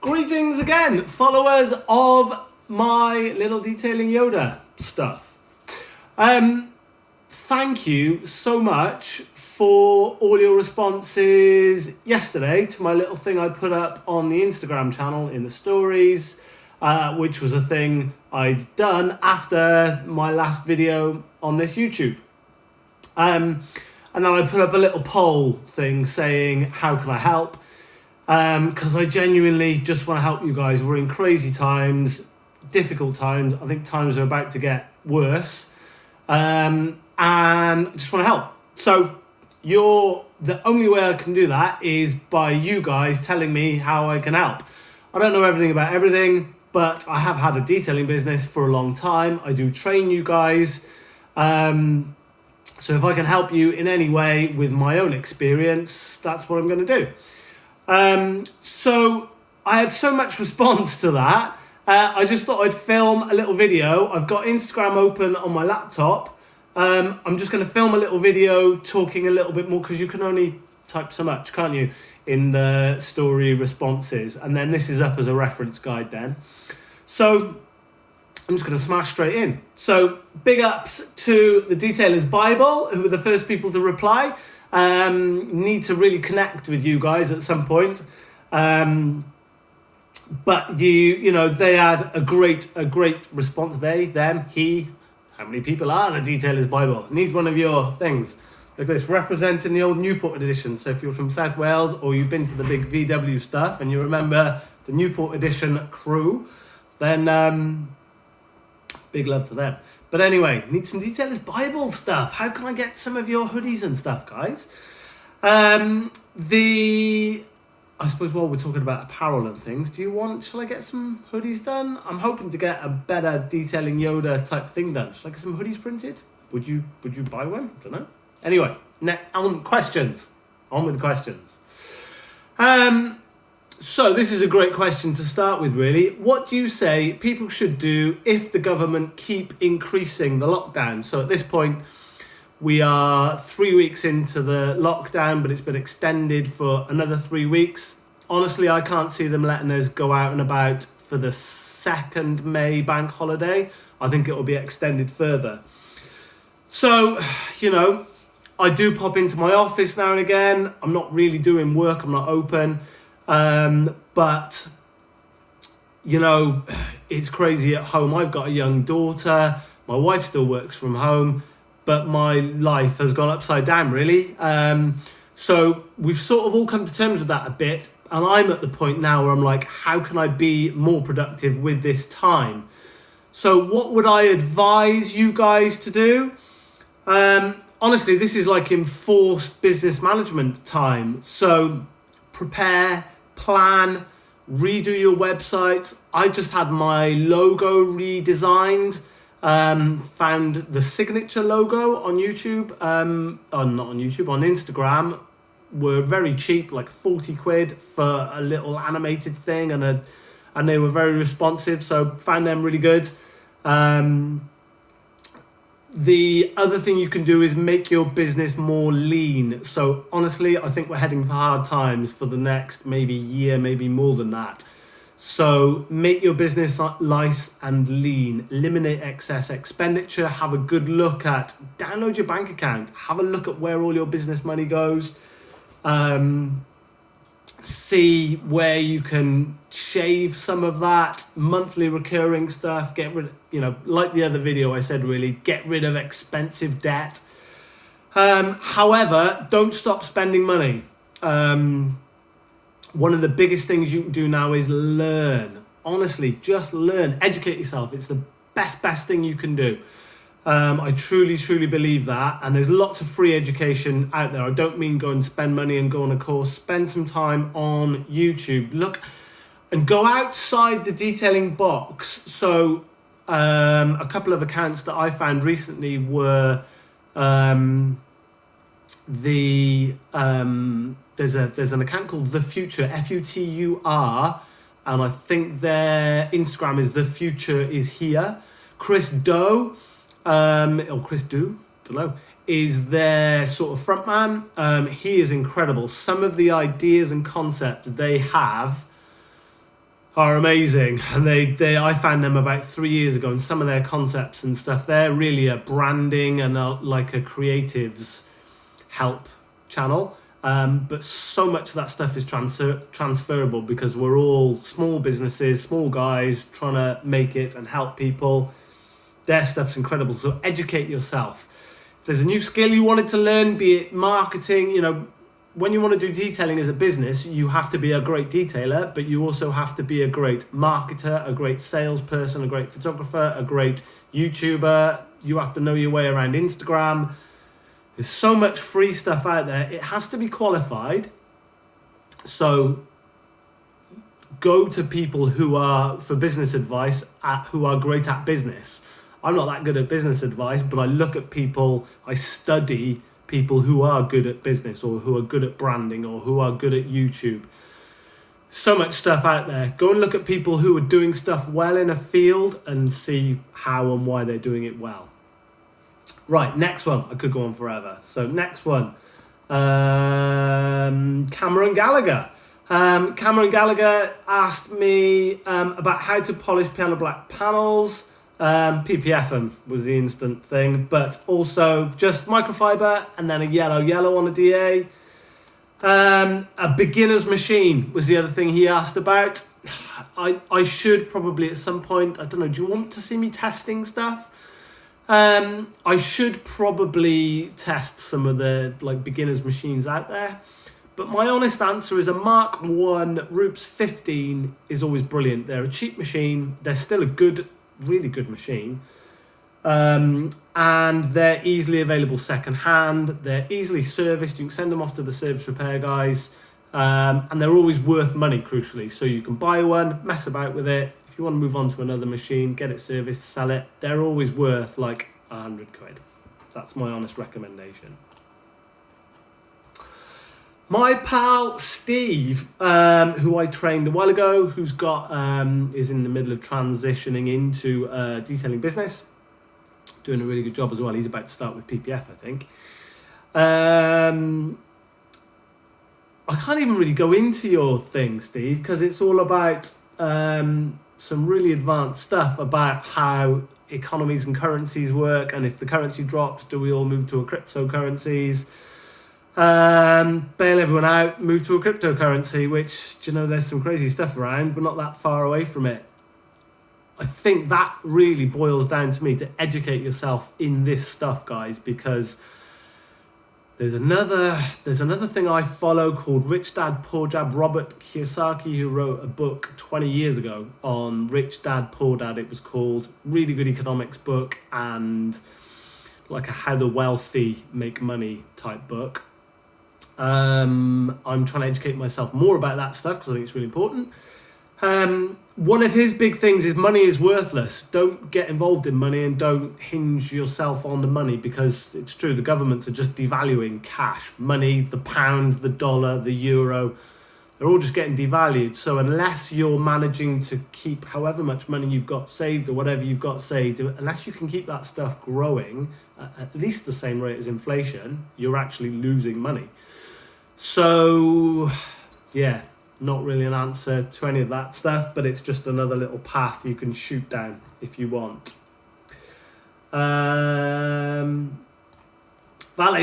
Greetings again, followers of my little detailing Yoda stuff. Thank you so much for all your responses yesterday to my little thing I put up on the Instagram channel in the stories, which was a thing I'd done after my last video on this YouTube. And then I put up a little poll thing saying, how can I help? Because I genuinely just want to help you guys. We're in crazy times, difficult times. I think times are about to get worse. And I just want to help. So the only way I can do that is by you guys telling me how I can help. I don't know everything about everything, but I have had a detailing business for a long time. I do train you guys. So if I can help you in any way with my own experience, that's what I'm going to do. So I had so much response to that. I just thought I'd film a little video. I've got Instagram open on my laptop. I'm just going to film a little video talking a little bit more because you can only type so much, can't you, in the story responses. And then this is up as a reference guide then. So I'm just going to smash straight in. So big ups to the Detailers Bible, who were the first people to reply. Need to really connect with you guys at some point. But you know, they had a great response. They, them, he. How many people are the Detailers Bible? Need one of your things. Look at this, representing the old Newport edition. So if you're from South Wales or you've been to the big VW stuff and you remember the Newport edition crew, then big love to them. But anyway, need some Detailers Bible stuff. How can I get some of your hoodies and stuff, guys? I suppose while we're talking about apparel and things, shall I get some hoodies done? I'm hoping to get a better detailing Yoda type thing done. Shall I get some hoodies printed? Would you buy one? I don't know. Anyway, questions. On with the questions. So this is a great question to start with, really. What do you say people should do if the government keep increasing the lockdown? So at this point, we are 3 weeks into the lockdown, but it's been extended for another 3 weeks. Honestly, I can't see them letting us go out and about for the 2nd May bank holiday. I think it will be extended further. So, you know, I do pop into my office now and again. I'm not really doing work. I'm not open. But, you know, it's crazy at home. I've got a young daughter. My wife still works from home, but my life has gone upside down, really. So we've sort of all come to terms with that a bit. And I'm at the point now where I'm like, how can I be more productive with this time? So what would I advise you guys to do? Honestly, this is like enforced business management time. So prepare, plan, redo your website. I just had my logo redesigned. Found the signature logo on YouTube, not on YouTube, on Instagram, were very cheap, like 40 quid for a little animated thing, and they were very responsive, so found them really good. The other thing you can do is make your business more lean. So honestly, I think we're heading for hard times for the next maybe year, maybe more than that. So make your business nice and lean, eliminate excess expenditure, have a good look at, download your bank account, have a look at where all your business money goes, see where you can shave some of that monthly recurring stuff, get rid of, you know, like the other video I said, really, get rid of expensive debt. However, don't stop spending money. One of the biggest things you can do now is learn. Honestly, just learn. Educate yourself. It's the best thing you can do. I truly believe that. And there's lots of free education out there. I don't mean go and spend money and go on a course. Spend some time on YouTube. Look and go outside the detailing box. So a couple of accounts that I found recently were there's an account called The Future, Futur, and I think their Instagram is The Future is Here. Chris Doe, don't know, is their sort of frontman. He is incredible. Some of the ideas and concepts they have are amazing, and I found them about 3 years ago, and some of their concepts and stuff, they're really a branding and like a creatives help channel, but so much of that stuff is transferable because we're all small businesses, small guys trying to make it and help people. Their stuff's incredible, so educate yourself. If there's a new skill you wanted to learn, be it marketing, when you want to do detailing as a business, you have to be a great detailer, but you also have to be a great marketer, a great salesperson, a great photographer, a great YouTuber. You have to know your way around Instagram. There's so much free stuff out there. It has to be qualified. So go to people who are, for business advice, who are great at business. I'm not that good at business advice, but I look at people, I study people who are good at business or who are good at branding or who are good at YouTube. So much stuff out there. Go and look at people who are doing stuff well in a field and see how and why they're doing it well. Right, next one. I could go on forever. So next one, Cameron Gallagher. Cameron Gallagher asked me about how to polish piano black panels. PPF them was the instant thing, but also just microfiber and then a yellow on a DA. A beginner's machine was the other thing he asked about. I should probably at some point, I don't know, do you want to see me testing stuff? I should probably test some of the beginners machines out there, but my honest answer is a Mark 1 Roops 15 is always brilliant. They're a cheap machine, they're still a really good machine, and they're easily available second hand, they're easily serviced, you can send them off to the service repair guys, and they're always worth money, crucially, so you can buy one, mess about with it. If you want to move on to another machine, get it serviced, sell it, they're always worth like 100 quid. That's my honest recommendation. My pal Steve, who I trained a while ago, who's got is in the middle of transitioning into a detailing business, doing a really good job as well. He's about to start with PPF, I think. I can't even really go into your thing, Steve, because it's all about some really advanced stuff about how economies and currencies work, and if the currency drops, do we all move to a cryptocurrencies? Bail everyone out, move to a cryptocurrency, which, there's some crazy stuff around, but not that far away from it. I think that really boils down to me to educate yourself in this stuff, guys, because there's another thing I follow called Rich Dad Poor Dad, Robert Kiyosaki, who wrote a book 20 years ago on Rich Dad Poor Dad. It was called, really good economics book, and like a how the wealthy make money type book. I'm trying to educate myself more about that stuff because I think it's really important. One of his big things is money is worthless. Don't get involved in money and don't hinge yourself on the money, because it's true, the governments are just devaluing cash. Money, the pound, the dollar, the euro, they're all just getting devalued. So unless you're managing to keep however much money you've got saved or whatever you've got saved, unless you can keep that stuff growing at least the same rate as inflation, you're actually losing money. So, yeah, not really an answer to any of that stuff, but it's just another little path you can shoot down if you want. Valet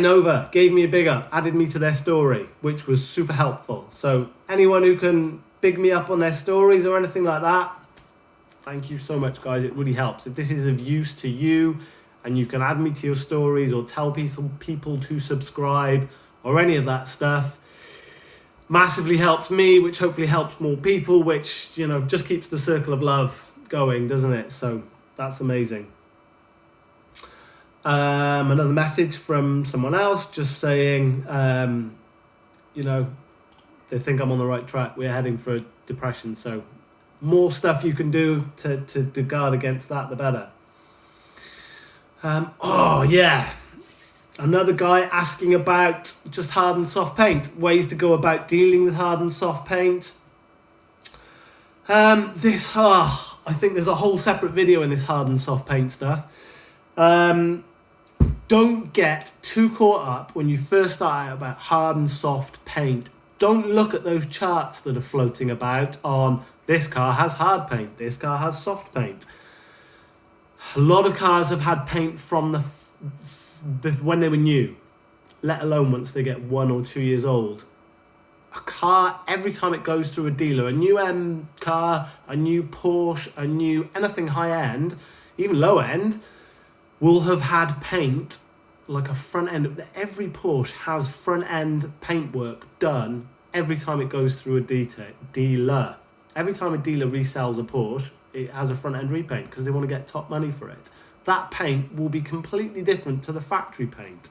Nova gave me a big up, added me to their story, which was super helpful. So anyone who can big me up on their stories or anything like that, thank you so much, guys. It really helps. If this is of use to you and you can add me to your stories or tell people to subscribe or any of that stuff, massively helps me, which hopefully helps more people, which, just keeps the circle of love going, doesn't it? So that's amazing. Another message from someone else just saying, they think I'm on the right track. We're heading for a depression. So more stuff you can do to guard against that, the better. Another guy asking about just hard and soft paint, ways to go about dealing with hard and soft paint. I think there's a whole separate video in this hard and soft paint stuff. Don't get too caught up when you first start out about hard and soft paint. Don't look at those charts that are floating about on this car has hard paint, this car has soft paint. A lot of cars have had paint from when they were new, let alone once they get 1 or 2 years old. A car, every time it goes through a dealer, a new M car, a new Porsche, a new anything high end, even low end, will have had paint, like a front end. Every Porsche has front end paintwork done every time it goes through a dealer. Every time a dealer resells a Porsche, it has a front end repaint because they want to get top money for it. That paint will be completely different to the factory paint.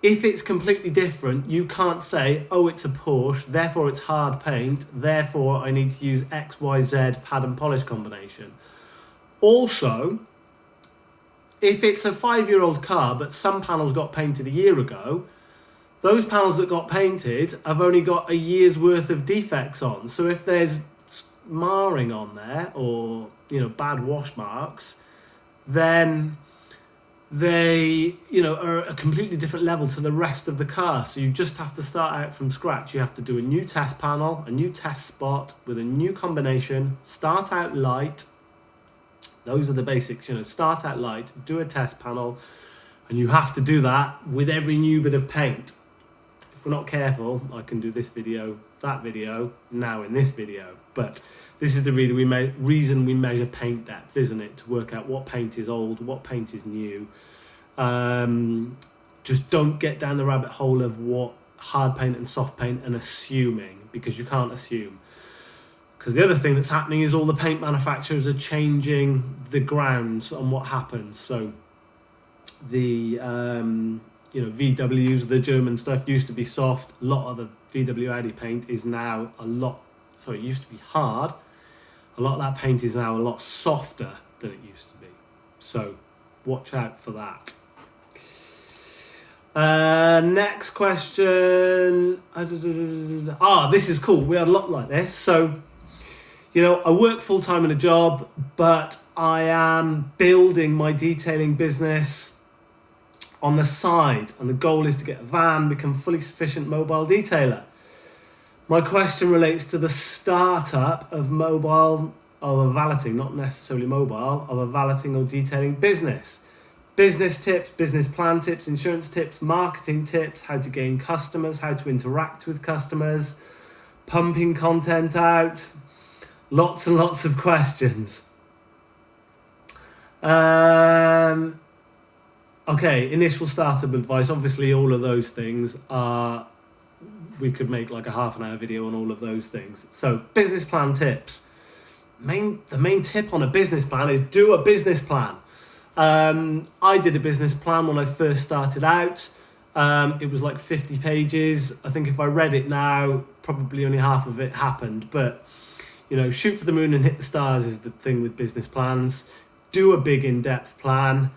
If it's completely different, you can't say, oh, it's a Porsche, therefore it's hard paint, therefore I need to use XYZ pad and polish combination. Also, if it's a 5-year-old car, but some panels got painted a year ago, those panels that got painted have only got a year's worth of defects on. So if there's marring on there or, bad wash marks, then they, are a completely different level to the rest of the car. So you just have to start out from scratch. You have to do a new test panel, a new test spot with a new combination, start out light. Those are the basics, start out light, do a test panel, and you have to do that with every new bit of paint. If we're not careful, I can do this video, that video, now in this video. But this is the reason we measure paint depth, isn't it? To work out what paint is old, what paint is new. Just don't get down the rabbit hole of what hard paint and soft paint and assuming, because you can't assume. Because the other thing that's happening is all the paint manufacturers are changing the grounds on what happens. So the VWs, the German stuff, used to be soft. A lot of the VW Audi paint is now it used to be hard. A lot of that paint is now a lot softer than it used to be. So watch out for that. Next question. This is cool. We had a lot like this. So, I work full-time in a job, but I am building my detailing business on the side. And the goal is to get a van, become fully sufficient mobile detailer. My question relates to the startup of a valeting, not necessarily mobile, of a valeting or detailing business. Business tips, business plan tips, insurance tips, marketing tips, how to gain customers, how to interact with customers, pumping content out, lots and lots of questions. Initial startup advice. Obviously, all of those things are, we could make like a half-an-hour video on all of those things. So, business plan tips. The main tip on a business plan is do a business plan. I did a business plan when I first started out. It was like 50 pages. I think if I read it now, probably only half of it happened. But, shoot for the moon and hit the stars is the thing with business plans. Do a big in-depth plan.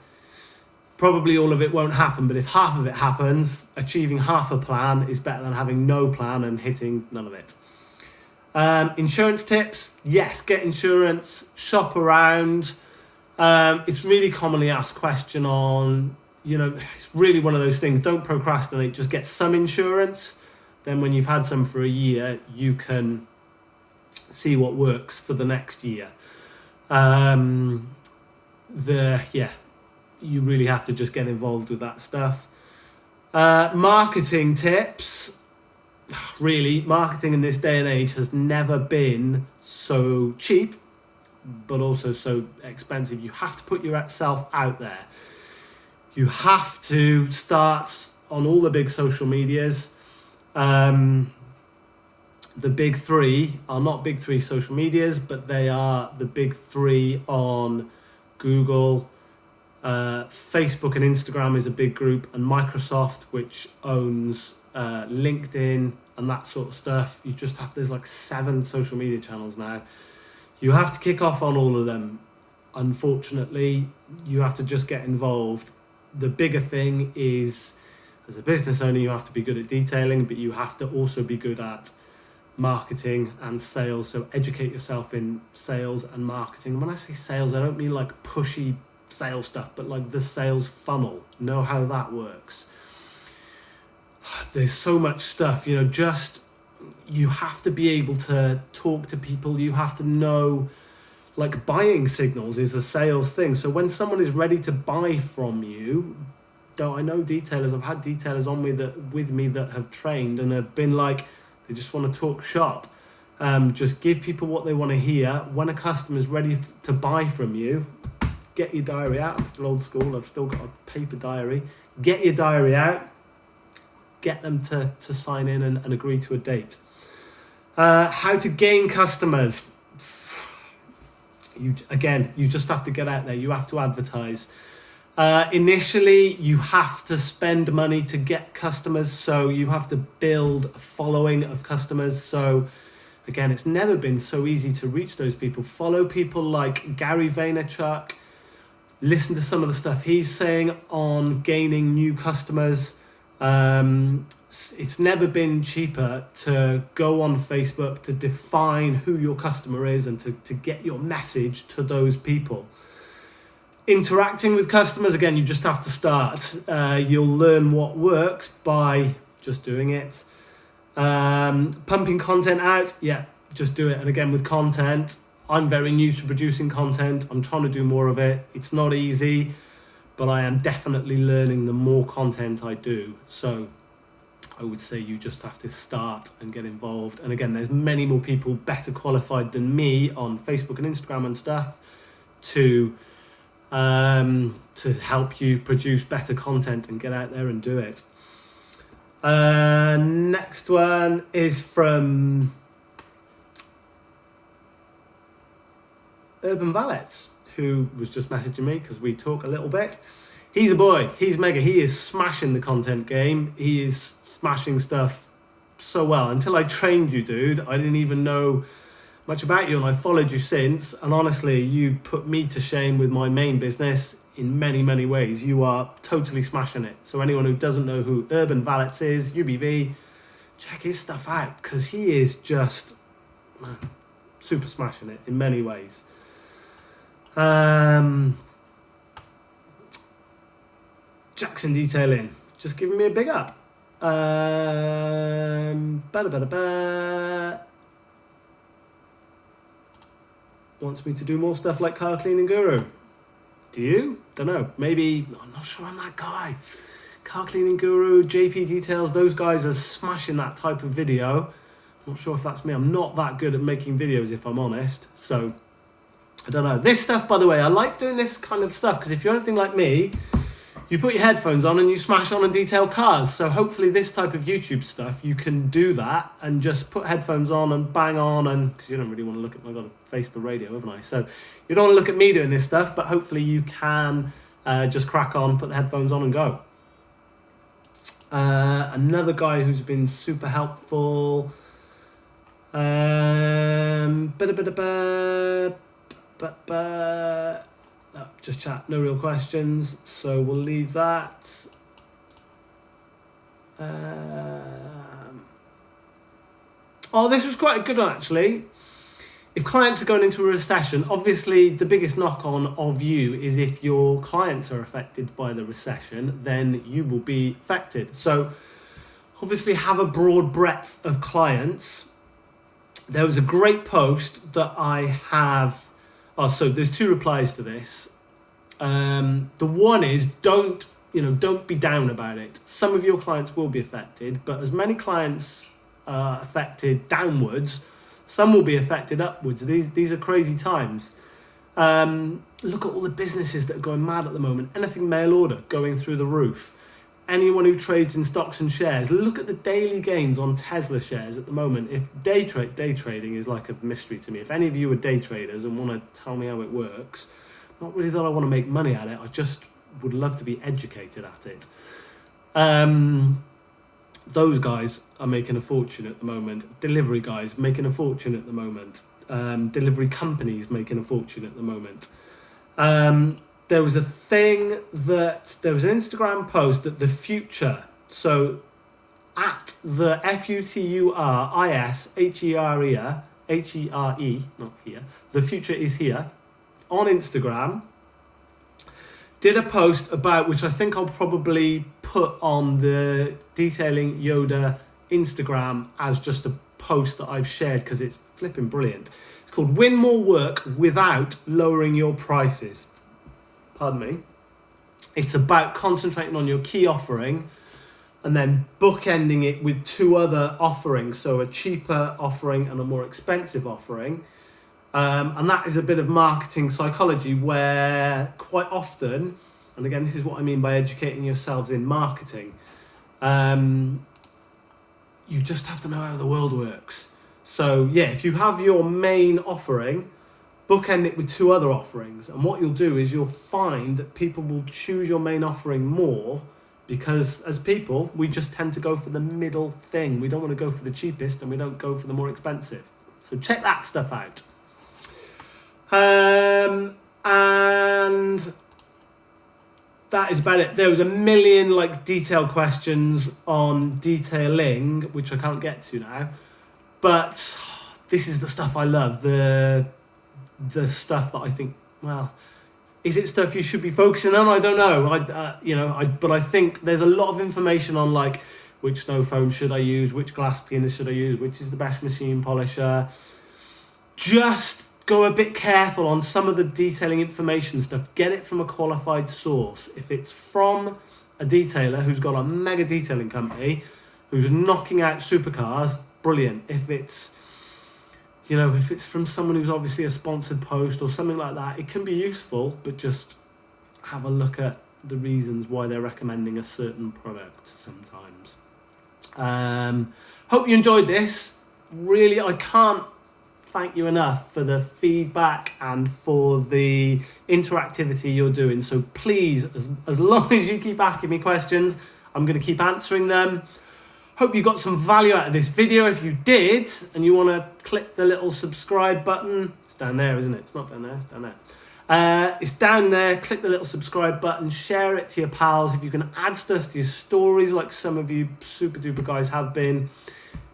Probably all of it won't happen, but if half of it happens, achieving half a plan is better than having no plan and hitting none of it. Insurance tips. Yes, get insurance. Shop around. It's really commonly asked question on, it's really one of those things. Don't procrastinate. Just get some insurance. Then when you've had some for a year, you can see what works for the next year. You really have to just get involved with that stuff. Marketing tips. Really, marketing in this day and age has never been so cheap, but also so expensive. You have to put yourself out there. You have to start on all the big social medias. The big three are not big three social medias, but they are the big three on Google. Facebook and Instagram is a big group, and Microsoft, which owns LinkedIn and that sort of stuff. There's like 7 social media channels now. You have to kick off on all of them. Unfortunately, you have to just get involved. The bigger thing is, as a business owner, you have to be good at detailing, but you have to also be good at marketing and sales. So educate yourself in sales and marketing. When I say sales, I don't mean like pushy sales stuff, but like the sales funnel. Know how that works. there's so much stuff, just you have to be able to talk to people. You have to know, like, buying signals is a sales thing. So when someone is ready to buy from you, I know detailers, I've had detailers on with me that have trained and have been like, they just want to talk shop. Just give people what they want to hear. When a customer is ready to buy from you, get your diary out. I'm still old school. I've still got a paper diary. Get your diary out. Get them to sign in and agree to a date. How to gain customers. You just have to get out there. You have to advertise. Initially, you have to spend money to get customers. So you have to build a following of customers. So again, it's never been so easy to reach those people. Follow people like Gary Vaynerchuk. Listen to some of the stuff he's saying on gaining new customers. It's never been cheaper to go on Facebook to define who your customer is and to get your message to those people. Interacting with customers, again, you just have to start. You'll learn what works by just doing it. Pumping content out, just do it. And again, with content, I'm very new to producing content. I'm trying to do more of it. It's not easy, but I am definitely learning the more content I do. So I would say you just have to start and get involved. And again, there's many more people better qualified than me on Facebook and Instagram and stuff to help you produce better content and get out there and do it. Next one is from Urban Valets, who was just messaging me because we talk a little bit. He's a boy. He's mega. He is smashing the content game. He is smashing stuff so well. Until I trained you, dude, I didn't even know much about you, and I've followed you since. And honestly, you put me to shame with my main business in many, many ways. You are totally smashing it. So anyone who doesn't know who Urban Valets is, UBV, check his stuff out because he is just, man, super smashing it in many ways. Jackson Detailing, just giving me a big up. Wants me to do more stuff like Car Cleaning Guru. Do you? Don't know. Maybe, I'm not sure I'm that guy. Car Cleaning Guru, JP Details, those guys are smashing that type of video. I'm not sure if that's me. I'm not that good at making videos, if I'm honest. So, I don't know. This stuff, by the way, I like doing this kind of stuff because if you're anything like me, you put your headphones on and you smash on and detail cars. So hopefully this type of YouTube stuff, you can do that and just put headphones on and bang on, and because you don't really want to look at, I've got to face the radio, haven't I? So you don't want to look at me doing this stuff, but hopefully you can just crack on, put the headphones on and go. Another guy who's been super helpful. No, just chat, no real questions, so we'll leave that. This was quite a good one, actually. If clients are going into a recession, obviously the biggest knock-on of you is if your clients are affected by the recession, then you will be affected. So obviously have a broad breadth of clients. There was a great post that I have. So there's two replies to this. The one is don't be down about it. Some of your clients will be affected, but as many clients are affected downwards, some will be affected upwards. These are crazy times. Look at all the businesses that are going mad at the moment. Anything mail order going through the roof. Anyone who trades in stocks and shares, look at the daily gains on Tesla shares at the moment. If day trading is like a mystery to me. If any of you are day traders and want to tell me how it works, not really that I want to make money at it. I just would love to be educated at it. Those guys are making a fortune at the moment. Delivery guys making a fortune at the moment. Delivery companies making a fortune at the moment. There was an Instagram post that the future, so at the FUTURISHERE, not here, the future is here, on Instagram, did a post about, which I think I'll probably put on the Detailing Yoda Instagram as just a post that I've shared because it's flipping brilliant. It's called Win More Work Without Lowering Your Prices. Pardon me. It's about concentrating on your key offering and then bookending it with two other offerings, so a cheaper offering and a more expensive offering. And that is a bit of marketing psychology where quite often, and again, this is what I mean by educating yourselves in marketing, you just have to know how the world works. So yeah, if you have your main offering, bookend it with two other offerings. And what you'll do is you'll find that people will choose your main offering more because as people, we just tend to go for the middle thing. We don't want to go for the cheapest and we don't go for the more expensive. So check that stuff out. And that is about it. There was a million detailed questions on detailing, which I can't get to now. But this is the stuff I love. The stuff that I think, well, is it stuff you should be focusing on? I don't know. But I think there's a lot of information on which snow foam should I use, which glass cleaner should I use, which is the best machine polisher. Just go a bit careful on some of the detailing information stuff. Get it from a qualified source. If it's from a detailer who's got a mega detailing company, who's knocking out supercars, brilliant. If it's from someone who's obviously a sponsored post or something like that, it can be useful, but just have a look at the reasons why they're recommending a certain product sometimes. Hope you enjoyed this. Really, I can't thank you enough for the feedback and for the interactivity you're doing. So please, as long as you keep asking me questions, I'm going to keep answering them. Hope you got some value out of this video. If you did, and you want to click the little subscribe button, it's down there, isn't it? It's not down there, it's down there. It's down there. Click the little subscribe button, share it to your pals. If you can add stuff to your stories like some of you super duper guys have been,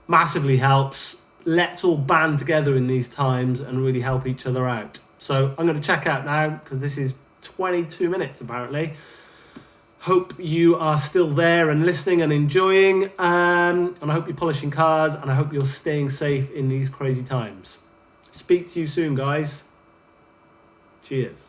massively helps. Let's all band together in these times and really help each other out. So I'm going to check out now because this is 22 minutes apparently. Hope you are still there and listening and enjoying. And I hope you're polishing cars and I hope you're staying safe in these crazy times. Speak to you soon, guys. Cheers.